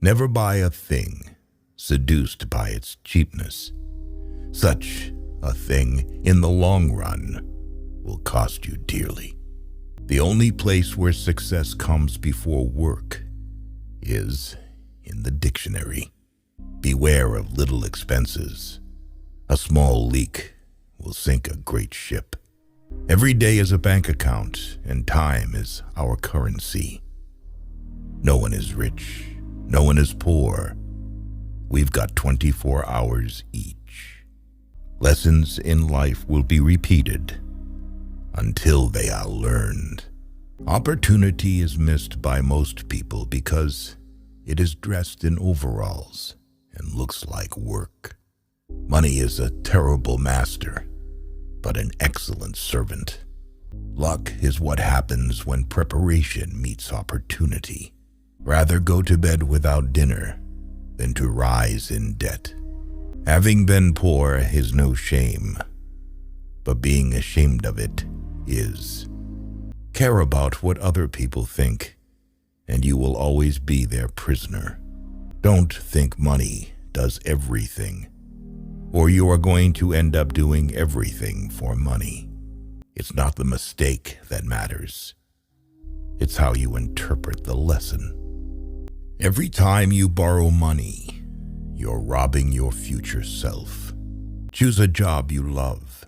Never buy a thing seduced by its cheapness. Such a thing, in the long run, will cost you dearly. The only place where success comes before work is in the dictionary. Beware of little expenses. A small leak will sink a great ship. Every day is a bank account, and time is our currency. No one is rich. No one is poor. We've got 24 hours each. Lessons in life will be repeated until they are learned. Opportunity is missed by most people because it is dressed in overalls and looks like work. Money is a terrible master, but an excellent servant. Luck is what happens when preparation meets opportunity. Rather go to bed without dinner than to rise in debt. Having been poor is no shame, but being ashamed of it is. Care about what other people think, and you will always be their prisoner. Don't think money does everything, or you are going to end up doing everything for money. It's not the mistake that matters. It's how you interpret the lesson. Every time you borrow money, you're robbing your future self. Choose a job you love,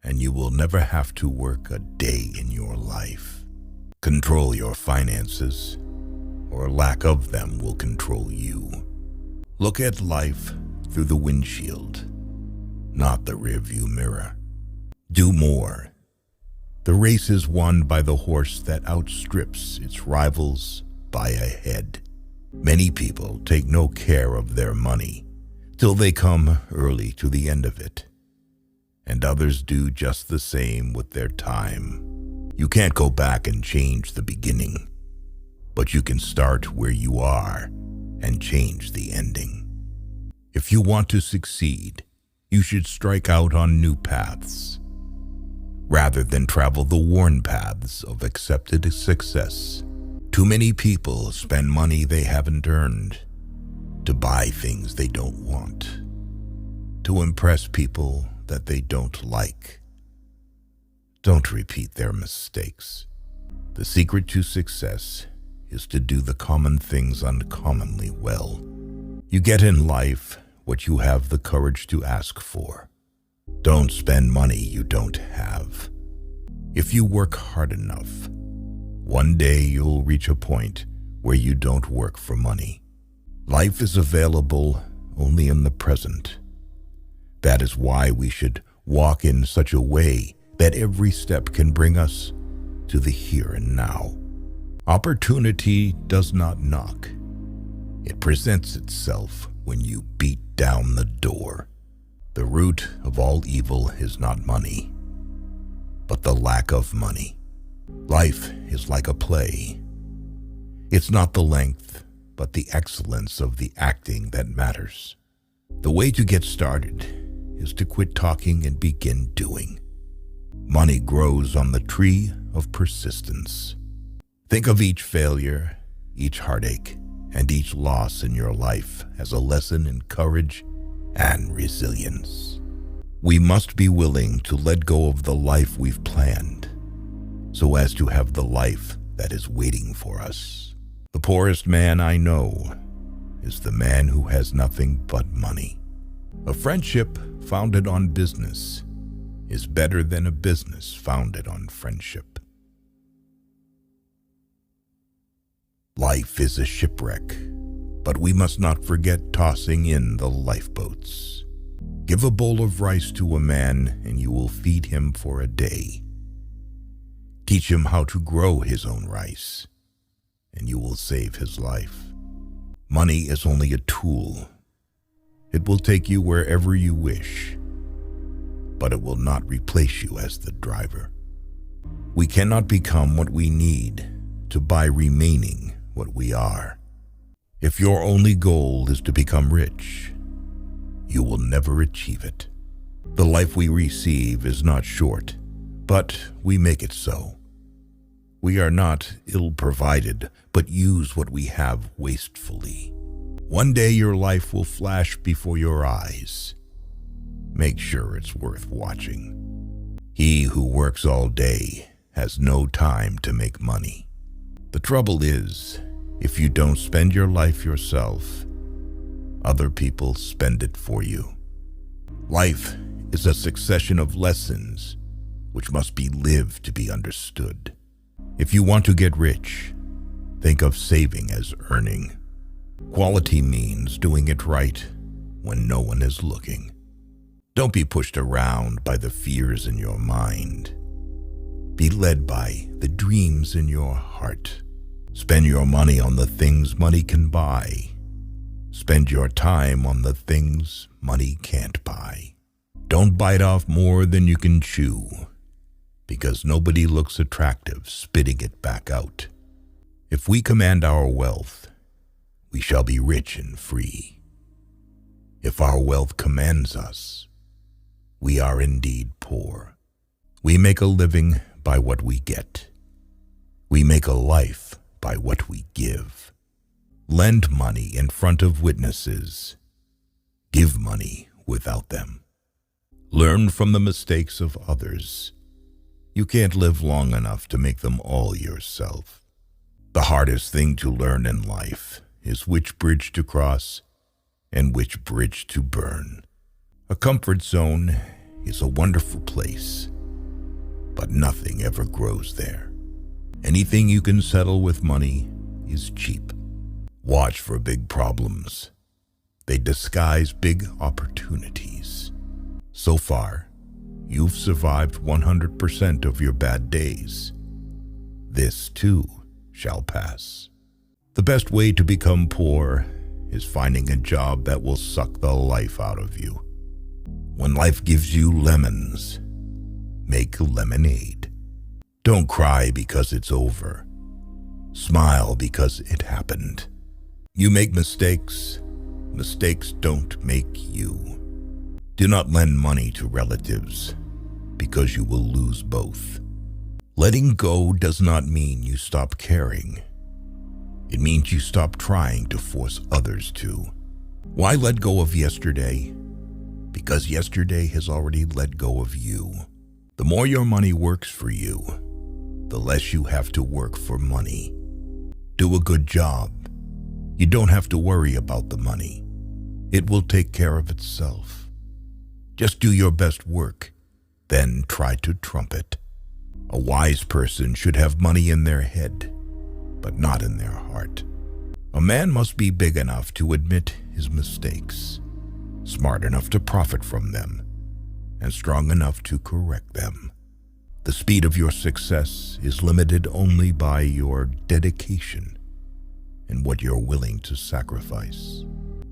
and you will never have to work a day in your life. Control your finances, or lack of them will control you. Look at life through the windshield, not the rearview mirror. Do more. The race is won by the horse that outstrips its rivals by a head. Many people take no care of their money till they come early to the end of it, and others do just the same with their time. You can't go back and change the beginning, but you can start where you are and change the ending. If you want to succeed, you should strike out on new paths, rather than travel the worn paths of accepted success. Too many people spend money they haven't earned to buy things they don't want, to impress people that they don't like. Don't repeat their mistakes. The secret to success is to do the common things uncommonly well. You get in life what you have the courage to ask for. Don't spend money you don't have. If you work hard enough, one day you'll reach a point where you don't work for money. Life is available only in the present. That is why we should walk in such a way that every step can bring us to the here and now. Opportunity does not knock. It presents itself when you beat down the door. The root of all evil is not money, but the lack of money. Life is like a play. It's not the length, but the excellence of the acting that matters. The way to get started is to quit talking and begin doing. Money grows on the tree of persistence. Think of each failure, each heartache, and each loss in your life as a lesson in courage and resilience. We must be willing to let go of the life we've planned, so as to have the life that is waiting for us. The poorest man I know is the man who has nothing but money. A friendship founded on business is better than a business founded on friendship. Life is a shipwreck, but we must not forget tossing in the lifeboats. Give a bowl of rice to a man and you will feed him for a day. Teach him how to grow his own rice, and you will save his life. Money is only a tool. It will take you wherever you wish, but it will not replace you as the driver. We cannot become what we need to buy remaining what we are. If your only goal is to become rich, you will never achieve it. The life we receive is not short, but we make it so. We are not ill-provided, but use what we have wastefully. One day your life will flash before your eyes. Make sure it's worth watching. He who works all day has no time to make money. The trouble is, if you don't spend your life yourself, other people spend it for you. Life is a succession of lessons which must be lived to be understood. If you want to get rich, think of saving as earning. Quality means doing it right when no one is looking. Don't be pushed around by the fears in your mind. Be led by the dreams in your heart. Spend your money on the things money can buy. Spend your time on the things money can't buy. Don't bite off more than you can chew, because nobody looks attractive spitting it back out. If we command our wealth, we shall be rich and free. If our wealth commands us, we are indeed poor. We make a living by what we get. We make a life by what we give. Lend money in front of witnesses. Give money without them. Learn from the mistakes of others. You can't live long enough to make them all yourself. The hardest thing to learn in life is which bridge to cross and which bridge to burn. A comfort zone is a wonderful place, but nothing ever grows there. Anything you can settle with money is cheap. Watch for big problems. They disguise big opportunities. So far, you've survived 100% of your bad days. This too shall pass. The best way to become poor is finding a job that will suck the life out of you. When life gives you lemons, make lemonade. Don't cry because it's over. Smile because it happened. You make mistakes. Mistakes don't make you. Do not lend money to relatives, because you will lose both. Letting go does not mean you stop caring. It means you stop trying to force others to. Why let go of yesterday? Because yesterday has already let go of you. The more your money works for you, the less you have to work for money. Do a good job. You don't have to worry about the money. It will take care of itself. Just do your best work, then try to trump it. A wise person should have money in their head, but not in their heart. A man must be big enough to admit his mistakes, smart enough to profit from them, and strong enough to correct them. The speed of your success is limited only by your dedication and what you're willing to sacrifice.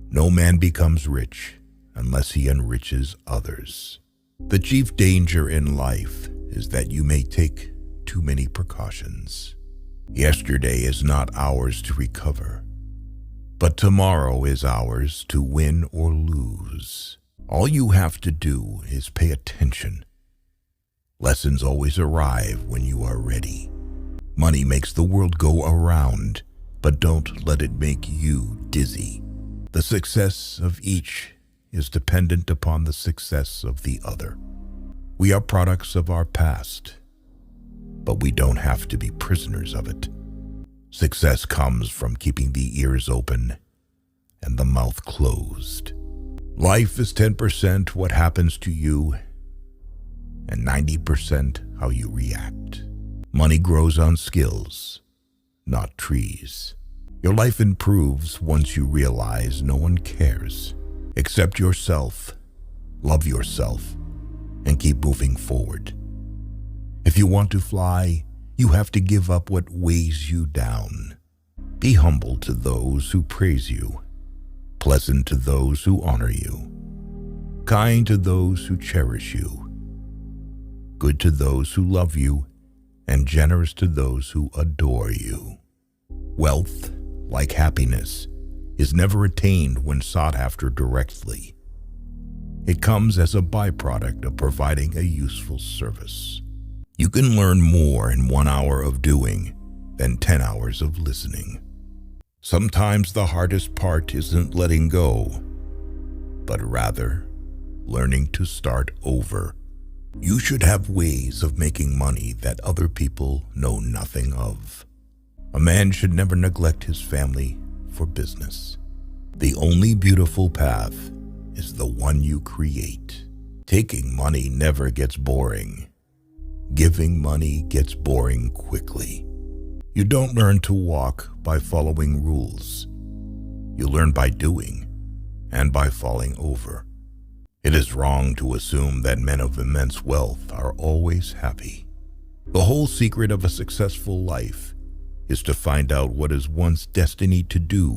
No man becomes rich unless he enriches others. The chief danger in life is that you may take too many precautions. Yesterday is not ours to recover, but tomorrow is ours to win or lose. All you have to do is pay attention. Lessons always arrive when you are ready. Money makes the world go around, but don't let it make you dizzy. The success of each is dependent upon the success of the other. We are products of our past, but we don't have to be prisoners of it. Success comes from keeping the ears open and the mouth closed. Life is 10% what happens to you and 90% how you react. Money grows on skills, not trees. Your life improves once you realize no one cares. Accept yourself, love yourself, and keep moving forward. If you want to fly, you have to give up what weighs you down. Be humble to those who praise you, pleasant to those who honor you, kind to those who cherish you, good to those who love you, and generous to those who adore you. Wealth, like happiness, is never attained when sought after directly. It comes as a byproduct of providing a useful service. You can learn more in 1 hour of doing than 10 hours of listening. Sometimes the hardest part isn't letting go, but rather learning to start over. You should have ways of making money that other people know nothing of. A man should never neglect his family for business. The only beautiful path is the one you create. Taking money never gets boring. Giving money gets boring quickly. You don't learn to walk by following rules. You learn by doing and by falling over. It is wrong to assume that men of immense wealth are always happy. The whole secret of a successful life is to find out what is one's destiny to do,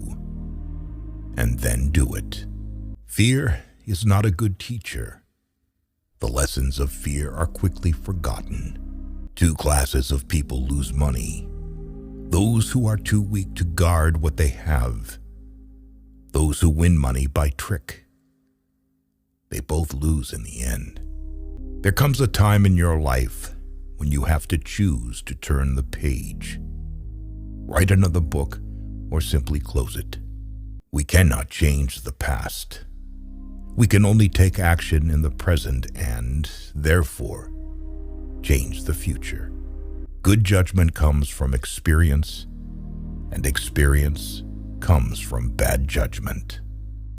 and then do it. Fear is not a good teacher. The lessons of fear are quickly forgotten. Two classes of people lose money: those who are too weak to guard what they have, those who win money by trick. They both lose in the end. There comes a time in your life when you have to choose to turn the page, write another book, or simply close it. We cannot change the past. We can only take action in the present and, therefore, change the future. Good judgment comes from experience, and experience comes from bad judgment.